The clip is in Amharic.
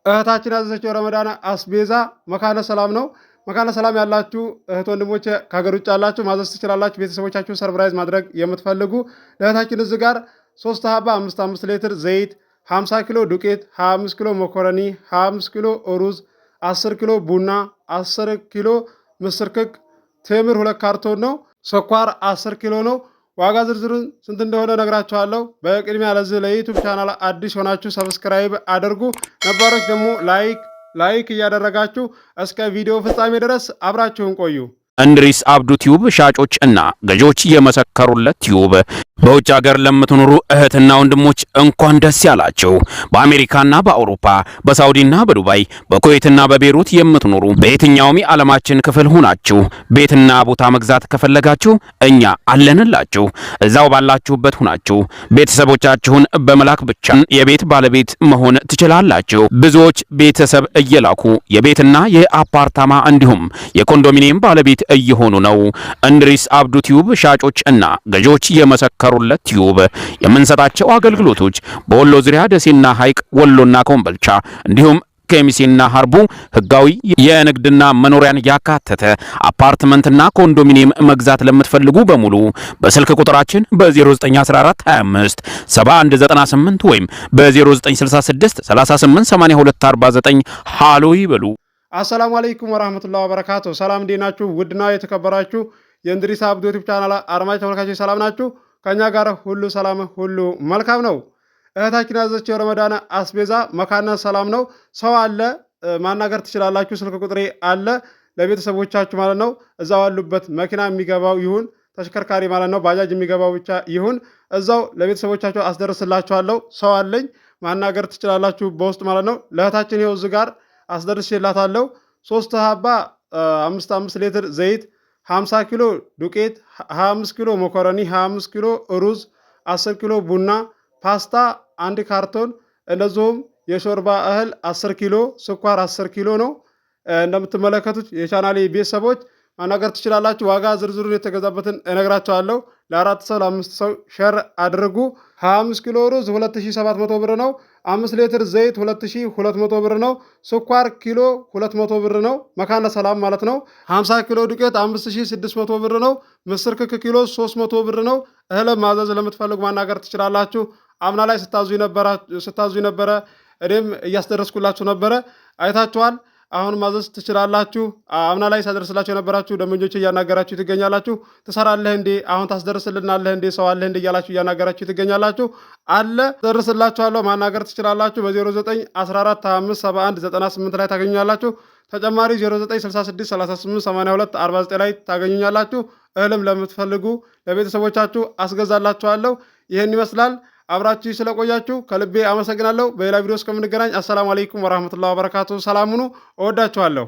እህታችን ያዘዘችው ረመዳን አስቤዛ መካነ ሰላም ነው። መካነ ሰላም ያላችሁ እህት ወንድሞቼ ከሀገር ውጭ ያላችሁ ማዘዝ ትችላላችሁ። ቤተሰቦቻችሁ ሰርፕራይዝ ማድረግ የምትፈልጉ ለእህታችን እዚህ ጋር 3 ሀባ 5 ሊትር ዘይት፣ 50 ኪሎ ዱቄት፣ 25 ኪሎ መኮረኒ፣ 25 ኪሎ ሩዝ፣ 10 ኪሎ ቡና፣ 10 ኪሎ ምስር ክክ፣ ቴምር 2 ካርቶን ነው። ስኳር 10 ኪሎ ነው። ዋጋ ዝርዝሩን ስንት እንደሆነ ነግራችኋለሁ። በቅድሚያ ለዚህ ለዩቲዩብ ቻናል አዲስ ሆናችሁ ሰብስክራይብ አድርጉ። ነባሮች ደግሞ ላይክ እያደረጋችሁ እስከ ቪዲዮ ፍጻሜ ድረስ አብራችሁን ቆዩ። እንድሪስ አብዱ ቲዩብ ሻጮች እና ገዢዎች የመሰከሩለት ቲዩብ። በውጭ ሀገር ለምትኖሩ እህትና ወንድሞች እንኳን ደስ ያላችሁ። በአሜሪካና በአውሮፓ በሳውዲና በዱባይ በኩዌትና በቤሩት የምትኖሩ በየትኛውም የዓለማችን ክፍል ሆናችሁ ቤትና ቦታ መግዛት ከፈለጋችሁ እኛ አለንላችሁ። እዛው ባላችሁበት ሆናችሁ ቤተሰቦቻችሁን በመላክ ብቻ የቤት ባለቤት መሆን ትችላላችሁ። ብዙዎች ቤተሰብ እየላኩ የቤትና የአፓርታማ እንዲሁም የኮንዶሚኒየም ባለቤት እየሆኑ ነው። እንድሪስ አብዱ ቲዩብ ሻጮች እና ገዢዎች የመሰከሩለት ቲዩብ የምንሰጣቸው አገልግሎቶች በወሎ ዙሪያ ደሴና ሐይቅ፣ ወሎና ኮምቦልቻ እንዲሁም ከሚሴና ሀርቡ ህጋዊ የንግድና መኖሪያን ያካተተ አፓርትመንትና ኮንዶሚኒየም መግዛት ለምትፈልጉ በሙሉ በስልክ ቁጥራችን በ0914 25 7198 ወይም በ0966 388249 ሃሎ ይበሉ። አሰላሙ አለይኩም ወራህመቱላሂ ወበረካቱ። ሰላም እንዴት ናችሁ? ውድና የተከበራችሁ የእንድሪስ አብዱ ዩቲዩብ ቻናል አድማጭ ተመልካቾች ሰላም ናችሁ? ከኛ ጋር ሁሉ ሰላም ሁሉ መልካም ነው። እህታችን ያዘዘችው የረመዳን አስቤዛ መካነ ሰላም ነው። ሰው አለ ማናገር ትችላላችሁ። ስልክ ቁጥሬ አለ ለቤተሰቦቻችሁ ማለት ነው። እዛው ያሉበት መኪና የሚገባው ይሁን ተሽከርካሪ ማለት ነው፣ ባጃጅ የሚገባው ብቻ ይሁን እዛው ለቤተሰቦቻችሁ አስደርስላችኋለሁ። ሰው አለኝ ማናገር ትችላላችሁ በውስጥ ማለት ነው። ለእህታችን ይኸው እዚህ ጋር አስደርሼላታለሁ። 3 ሀባ 5 ሊትር ዘይት፣ 50 ኪሎ ዱቄት፣ 25 ኪሎ መኮረኒ፣ 25 ኪሎ ሩዝ፣ 10 ኪሎ ቡና፣ ፓስታ 1 ካርቶን፣ እንደዚሁም የሾርባ እህል 10 ኪሎ፣ ስኳር 10 ኪሎ ነው። እንደምትመለከቱት የቻናሌ ቤተሰቦች ማናገር ትችላላችሁ። ዋጋ ዝርዝሩን የተገዛበትን እነግራችኋለሁ። ለ4 ሰው ለ5 ሰው ሸር አድርጉ። 25 ኪሎ ሩዝ 2700 ብር ነው። 5 ሊትር ዘይት 2200 ብር ነው። ስኳር ኪሎ 200 ብር ነው። መካነ ሰላም ማለት ነው። 50 ኪሎ ዱቄት 5600 ብር ነው። ምስር ክክ ኪሎ 300 ብር ነው። እህል ማዘዝ ለምትፈልጉ ማናገር ትችላላችሁ። አምና ላይ ስታዙ ነበረ፣ እኔም እያስደረስኩላችሁ ነበረ፣ አይታችኋል። አሁን ማዘዝ ትችላላችሁ። አምና ላይ ሳደርስላችሁ የነበራችሁ ደንበኞች እያናገራችሁ ትገኛላችሁ። ትሰራለህ እንዴ? አሁን ታስደርስልናለህ እንዴ? ሰው አለህ እንዴ? እያላችሁ እያናገራችሁ ትገኛላችሁ። አለ ደርስላችኋለሁ። ማናገር ትችላላችሁ። በ0914 25 71 98 ላይ ታገኙኛላችሁ። ተጨማሪ 0966 38 82 49 ላይ ታገኙኛላችሁ። እህልም ለምትፈልጉ ለቤተሰቦቻችሁ አስገዛላችኋለሁ። ይህን ይመስላል። አብራችሁ ስለቆያችሁ ከልቤ አመሰግናለሁ። በሌላ ቪዲዮ እስከምንገናኝ አሰላሙ አለይኩም ወራህመቱላሂ ወበረካቱ። ሰላም ሁኑ። እወዳችኋለሁ።